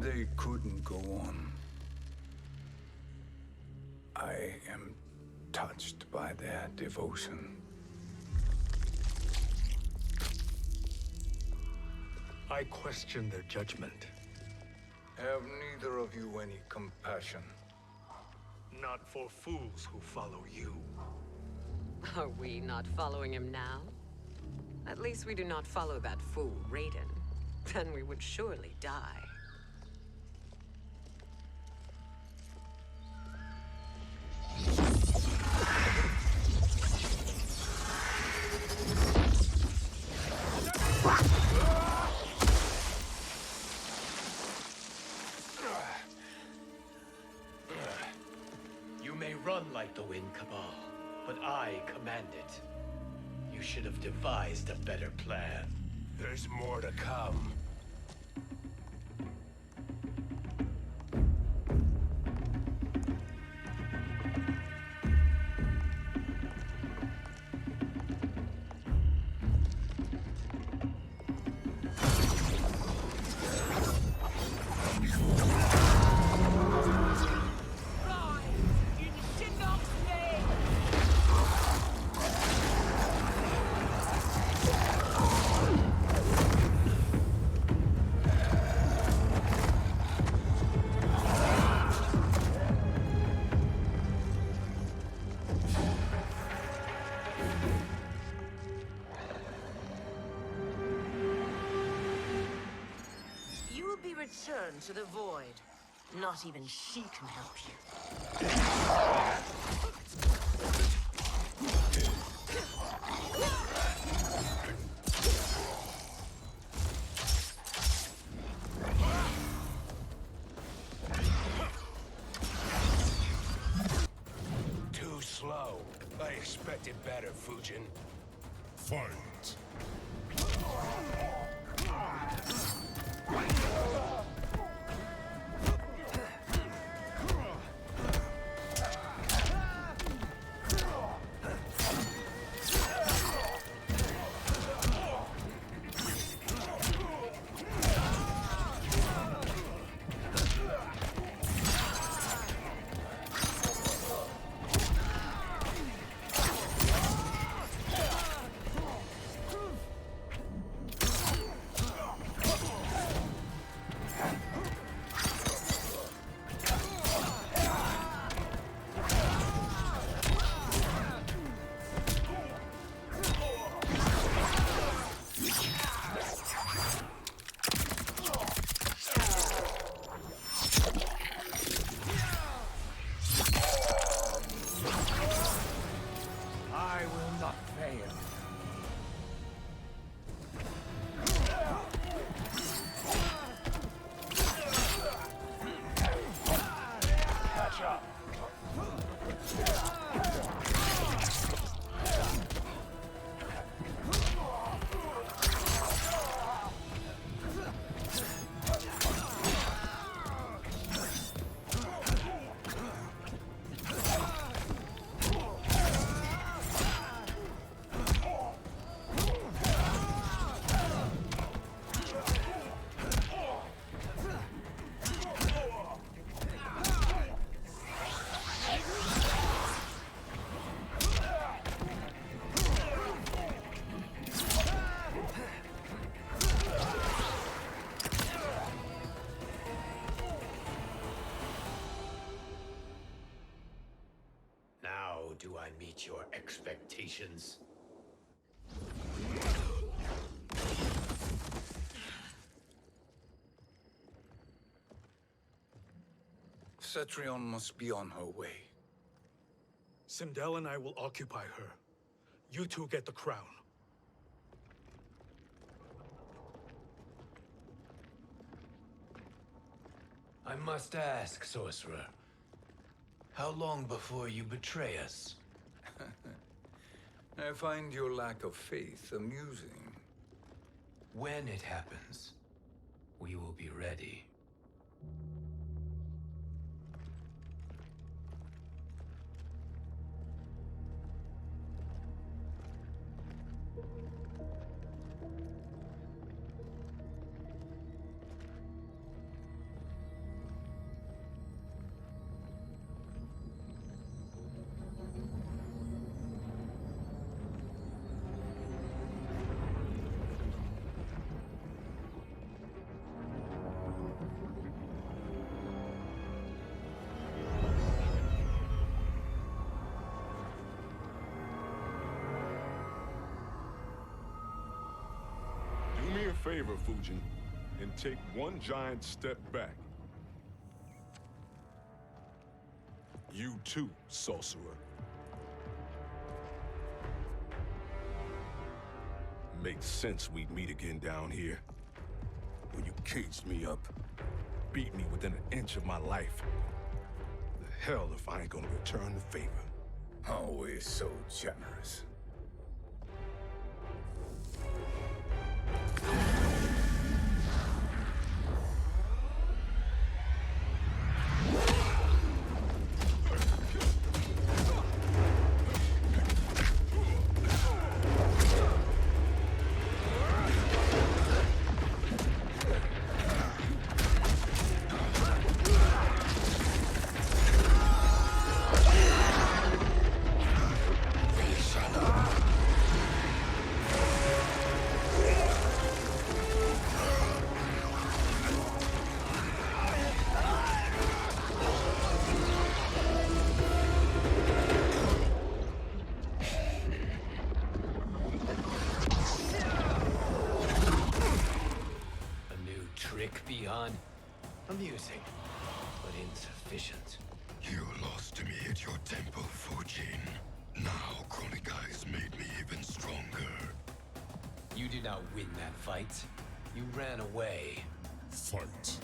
They couldn't go on. I am touched by their devotion. I question their judgment. Have neither of you any compassion? Not for fools who follow you. Are we not following him now? At least we do not follow that fool, Raiden. Then we would surely die. You may run like the wind, Cabal, but I command it. You should have devised a better plan. There's more to come. Return to the void. Not even she can help you. Too slow. I expected better, Fujin. Fight! Do I meet your expectations? Cetrion must be on her way. Sindel and I will occupy her. You two get the crown. I must ask, sorcerer. How long before you betray us? I find your lack of faith amusing. When it happens, we will be ready. favor, Fujin, and take one giant step back. You too, sorcerer. Makes sense we'd meet again down here. When you caged me up, beat me within an inch of my life. The hell if I ain't gonna return the favor. Always so generous. Beyond amusing, but insufficient. You lost to me at your temple, Fujin. Now Chronic made me even stronger. You did not win that fight. You ran away. Fight.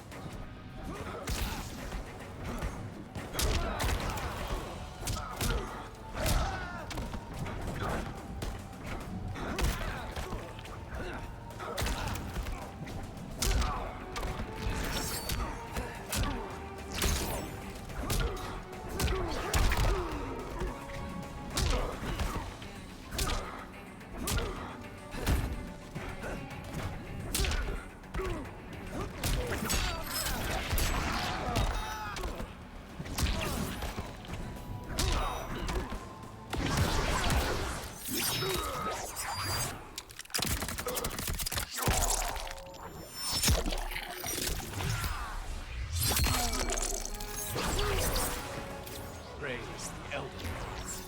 Praise the Elder Gods.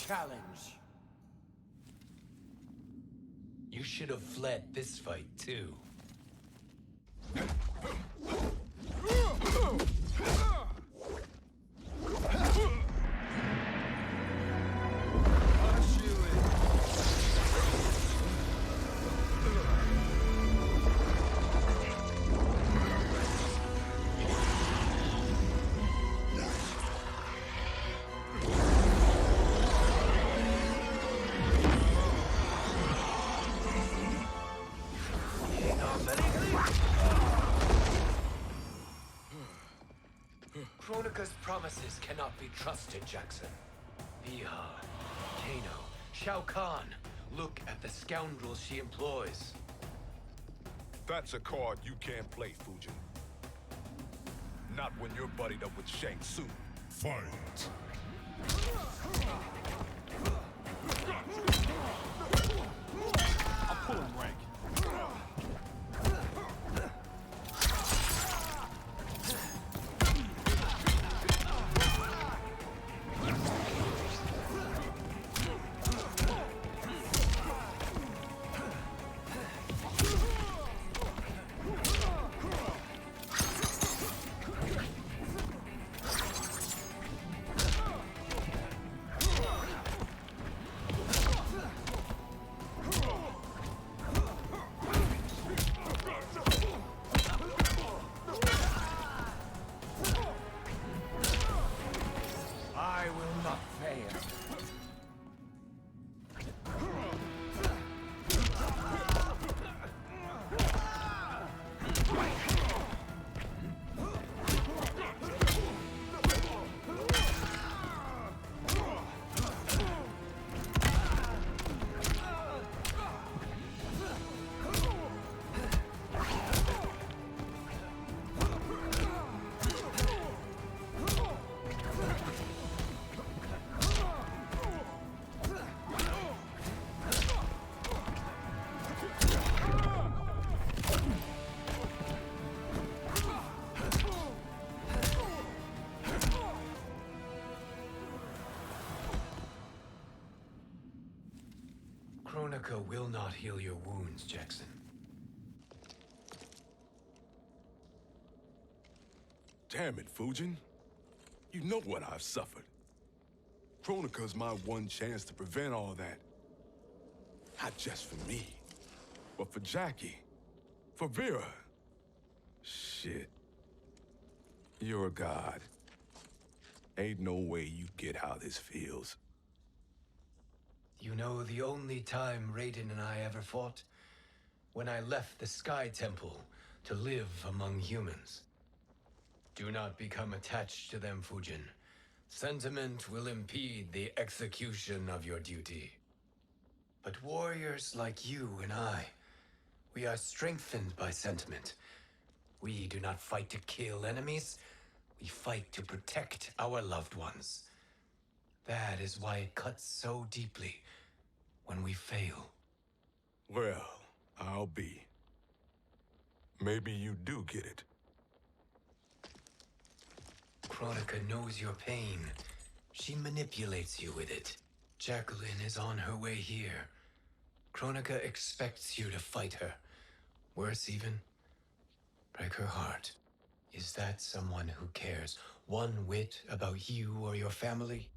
Challenge. You should have fled this fight too. Kronika's promises cannot be trusted, Jackson. Bihar, Kano, Shao Kahn. Look at the scoundrels she employs. That's a card you can't play, Fujin. Not when you're buddied up with Shang Tsung. Fight. I'm pulling rank. I will not fail. Kronika will not heal your wounds, Jackson. Damn it, Fujin. You know what I've suffered. Kronika's my one chance to prevent all that. Not just for me, but for Jackie, for Vera. Shit. You're a god. Ain't no way you get how this feels. You know the only time Raiden and I ever fought? When I left the Sky Temple to live among humans. Do not become attached to them, Fujin. Sentiment will impede the execution of your duty. But warriors like you and I, we are strengthened by sentiment. We do not fight to kill enemies. We fight to protect our loved ones. That is why it cuts so deeply when we fail. Well, I'll be. Maybe you do get it. Kronika knows your pain. She manipulates you with it. Jacqueline is on her way here. Kronika expects you to fight her. Worse even, break her heart. Is that someone who cares one whit about you or your family?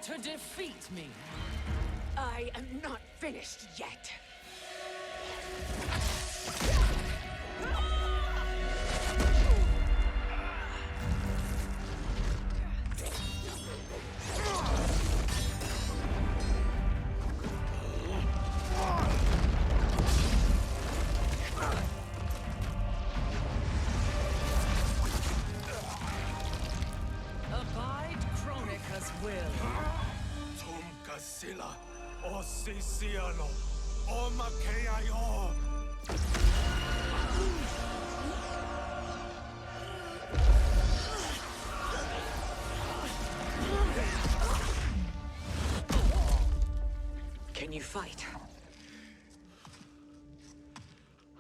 To defeat me. I am not finished yet. Abide Kronika's will. Sila, o Siciano, o Makeayo. Can you fight?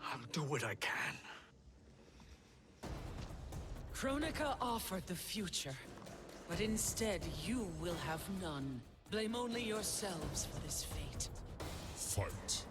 I'll do what I can. Kronika offered the future, but instead you will have none. Blame only yourselves for this fate. Fight.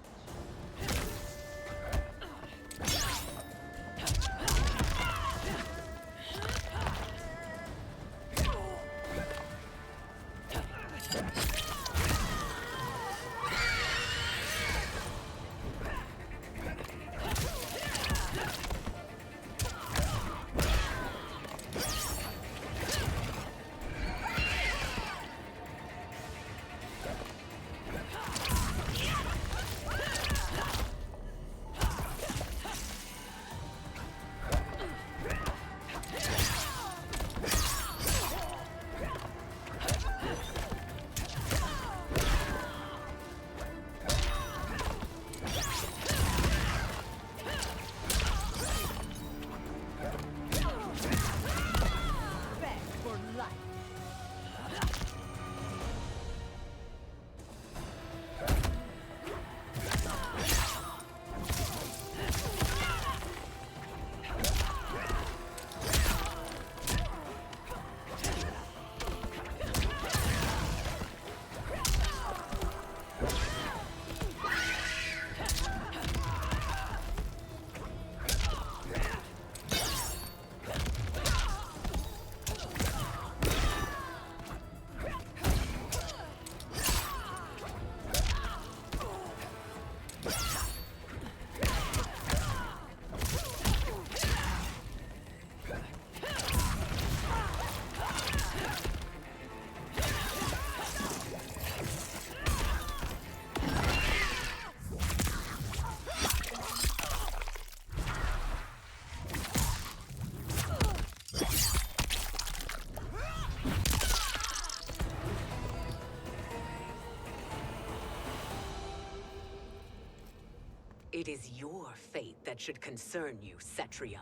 It is your fate that should concern you, Cetrion.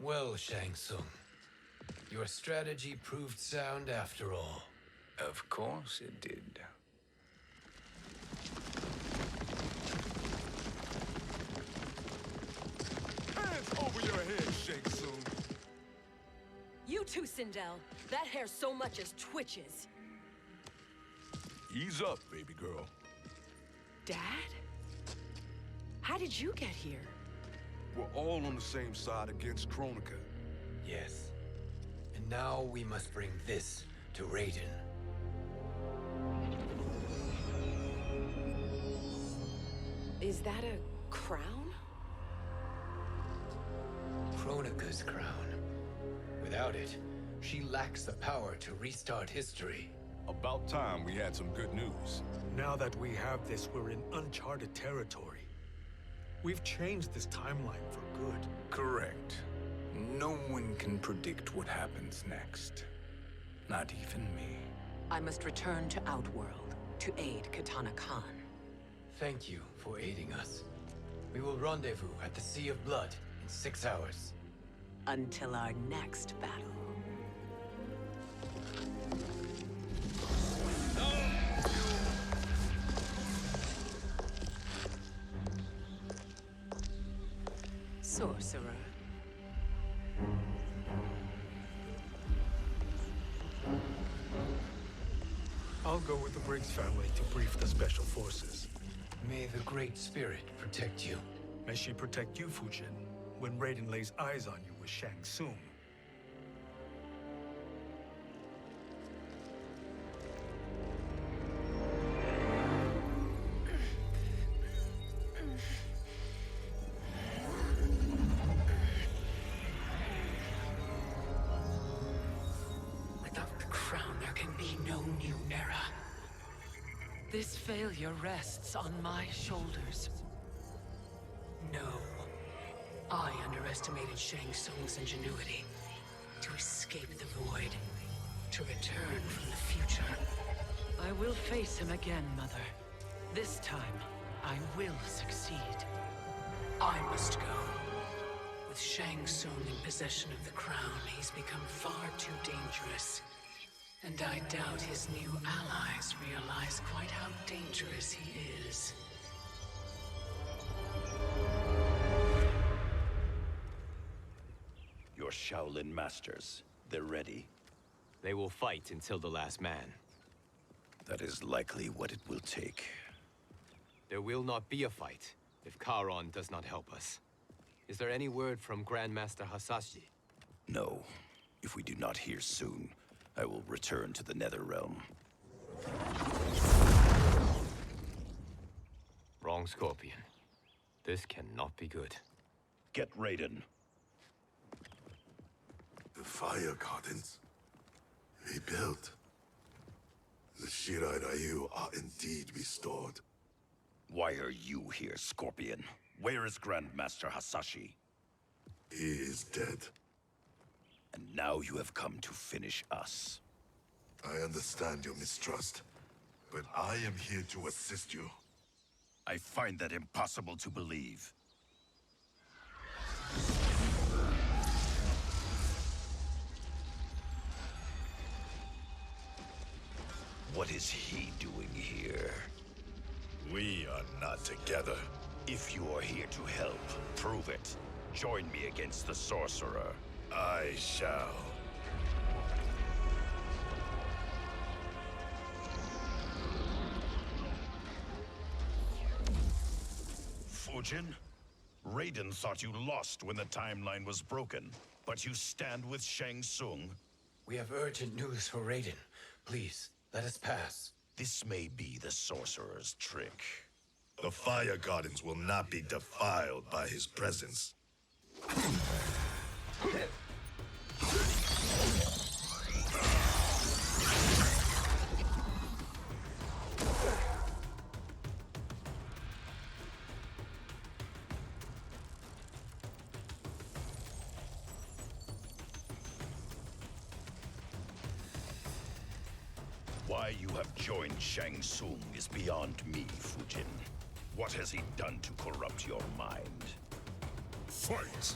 Well, Shang Tsung, your strategy proved sound after all. Of course it did. Hands over your head, Shang Tsung. You too, Sindel. That hair so much as twitches. Ease up, baby girl. Dad? How did you get here? We're all on the same side against Kronika. Yes. And now we must bring this to Raiden. Is that a crown? Kronika's crown. Without it, she lacks the power to restart history. About time we had some good news. Now that we have this, we're in uncharted territory. We've changed this timeline for good. Correct. No one can predict what happens next. Not even me. I must return to Outworld to aid Katana Khan. Thank you for aiding us. We will rendezvous at the Sea of Blood in 6 hours. Until our next battle. Sorcerer. I'll go with the Briggs family to brief the Special Forces. May the Great Spirit protect you. May she protect you, Fujin, when Raiden lays eyes on you with Shang Tsung. Without the crown, there can be no new era. This failure rests on my shoulders. No. I underestimated Shang Tsung's ingenuity. To escape the void. To return from the future. I will face him again, Mother. This time, I will succeed. I must go. With Shang Tsung in possession of the crown, he's become far too dangerous. And I doubt his new allies realize quite how dangerous he is. Your Shaolin masters, they're ready. They will fight until the last man. That is likely what it will take. There will not be a fight if Charon does not help us. Is there any word from Grandmaster Hasashi? No. If we do not hear soon, I will return to the Netherrealm. Wrong, Scorpion. This cannot be good. Get Raiden. The fire gardens rebuilt. The Shirai Ryu are indeed restored. Why are you here, Scorpion? Where is Grandmaster Hasashi? He is dead. And now you have come to finish us. I understand your mistrust, but I am here to assist you. I find that impossible to believe. What is he doing here? We are not together. If you are here to help, prove it. Join me against the sorcerer. I shall. Fujin? Raiden thought you lost when the timeline was broken, but you stand with Shang Tsung. We have urgent news for Raiden. Please, let us pass. This may be the sorcerer's trick. The Fire Gardens will not be defiled by his presence. Why you have joined Shang Tsung is beyond me, Fujin. What has he done to corrupt your mind? Fight!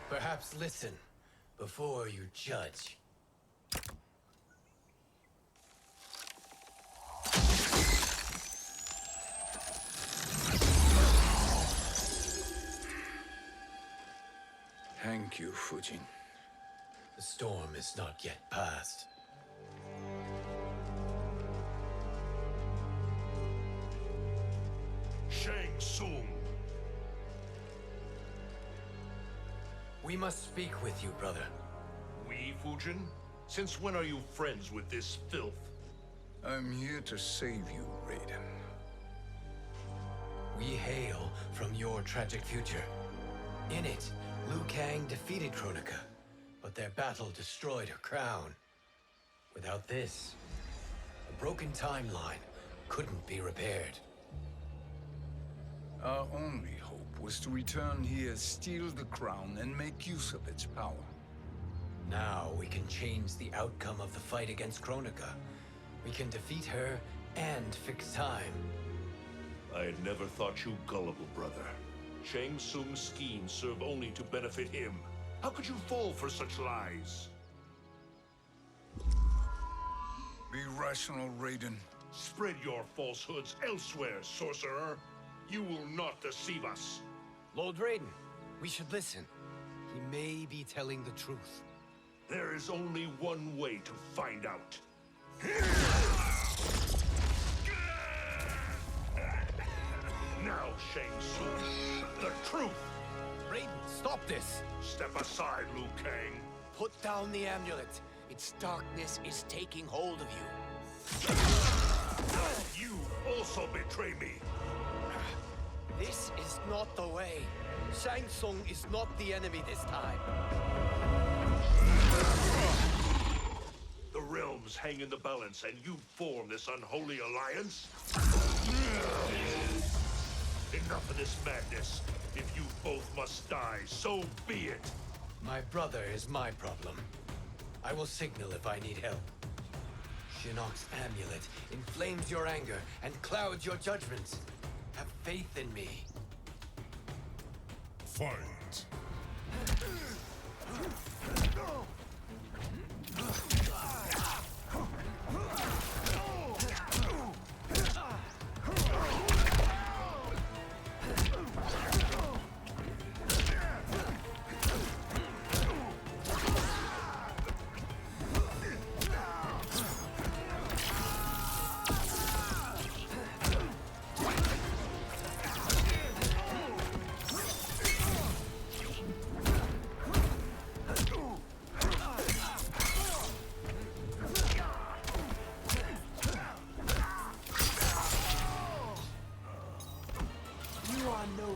Perhaps listen before you judge. Thank you, Fujin. The storm is not yet past. Shang Tsung! We must speak with you, brother. We, Fujin? Since when are you friends with this filth? I'm here to save you, Raiden. We hail from your tragic future. In it, Liu Kang defeated Kronika, but their battle destroyed her crown. Without this, a broken timeline couldn't be repaired. Our only hope was to return here, steal the crown, and make use of its power. Now we can change the outcome of the fight against Kronika. We can defeat her and fix time. I had never thought you gullible, brother. Shang Tsung's schemes serve only to benefit him. How could you fall for such lies? Be rational, Raiden. Spread your falsehoods elsewhere, sorcerer. You will not deceive us. Lord Raiden, we should listen. He may be telling the truth. There is only one way to find out. Now, Shang Tsung, the truth! Raiden, stop this! Step aside, Liu Kang. Put down the amulet. Its darkness is taking hold of you. You also betray me. This is not the way. Shang Tsung is not the enemy this time. The realms hang in the balance, and you form this unholy alliance? Enough of this madness. If you both must die, so be it. My brother is my problem. I will signal if I need help. Shinnok's amulet inflames your anger and clouds your judgments. Have faith in me. Fight.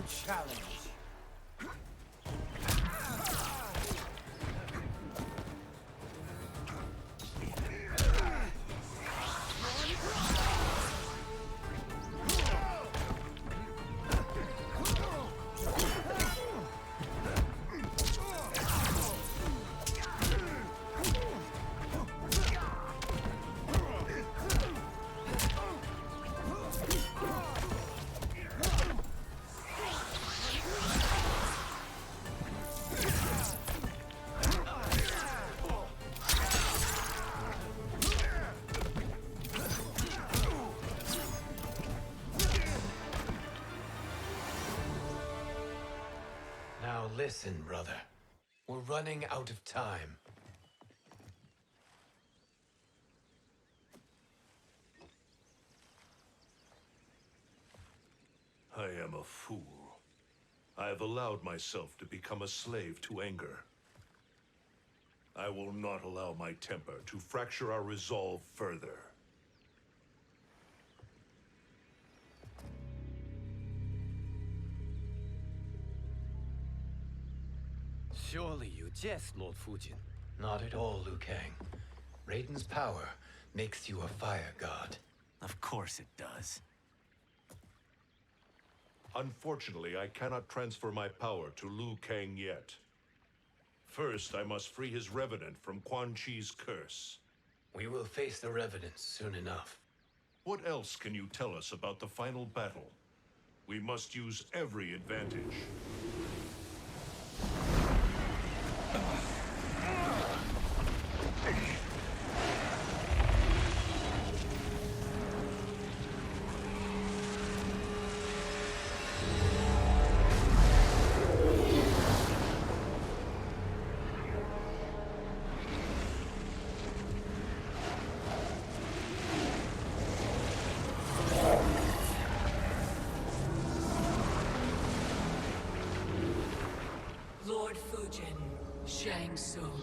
challenge. Now listen, brother. We're running out of time. I am a fool. I have allowed myself to become a slave to anger. I will not allow my temper to fracture our resolve further. Surely you jest, Lord Fujin. Not at all, Liu Kang. Raiden's power makes you a fire god. Of course it does. Unfortunately, I cannot transfer my power to Liu Kang yet. First, I must free his revenant from Quan Chi's curse. We will face the revenants soon enough. What else can you tell us about the final battle? We must use every advantage. Lord Fujin, Shang Tsung,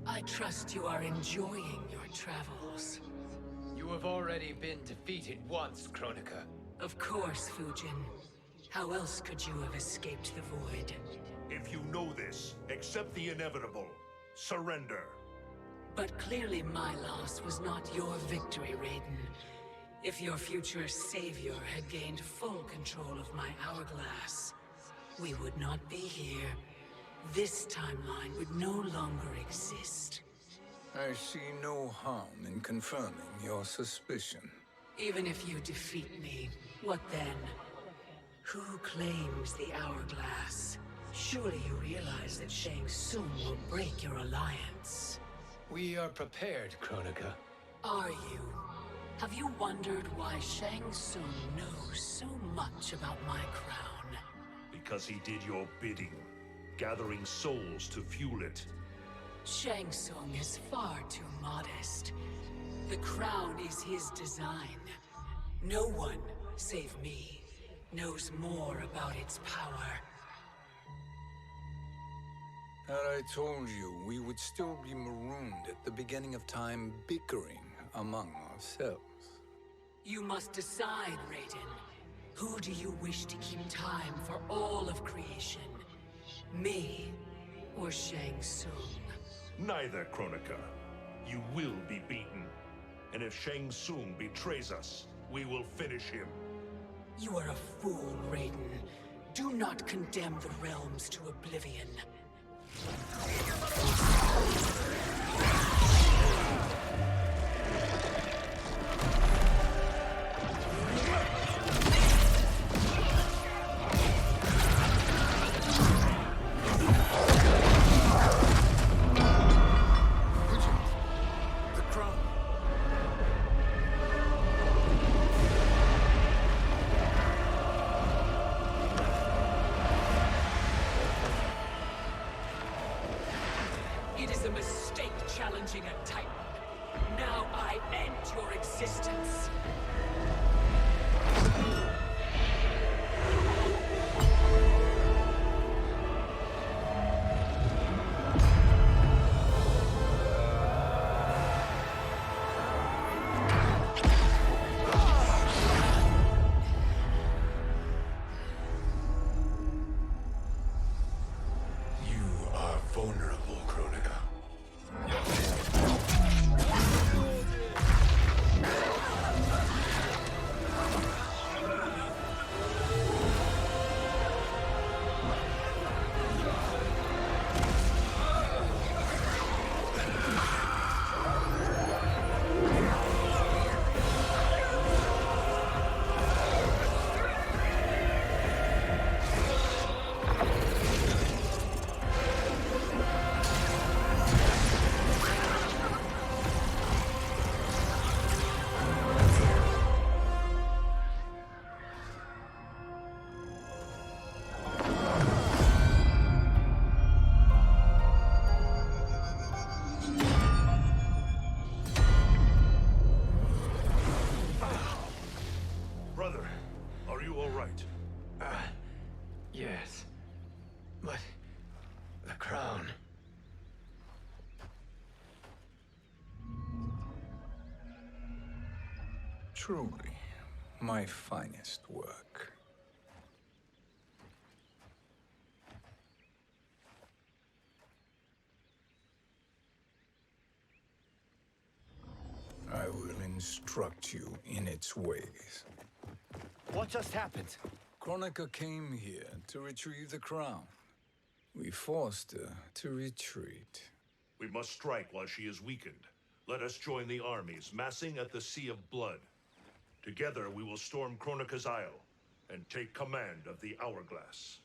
I trust you are enjoying your travels. You have already been defeated once, Kronika. Of course, Fujin. How else could you have escaped the void? If you know this, accept the inevitable. Surrender. But clearly my loss was not your victory, Raiden. If your future savior had gained full control of my hourglass, we would not be here. This timeline would no longer exist. I see no harm in confirming your suspicion. Even if you defeat me, what then? Who claims the hourglass? Surely you realize that Shang Tsung will break your alliance. We are prepared, Kronika. Are you? Have you wondered why Shang Tsung knows so much about my crown? Because he did your bidding, gathering souls to fuel it. Shang Tsung is far too modest. The crown is his design. No one, save me, knows more about its power. Had I told you, we would still be marooned at the beginning of time, bickering among ourselves. You must decide, Raiden. Who do you wish to keep time for all of creation? Me or Shang Tsung? Neither, Kronika. You will be beaten. And if Shang Tsung betrays us, we will finish him. You are a fool, Raiden. Do not condemn the realms to oblivion. It is a mistake challenging a Titan. Now I end your existence. right? Yes. But the crown. Truly, my finest work. I will instruct you in its ways. What just happened? Kronika came here to retrieve the crown. We forced her to retreat. We must strike while she is weakened. Let us join the armies, massing at the Sea of Blood. Together we will storm Kronika's Isle and take command of the Hourglass.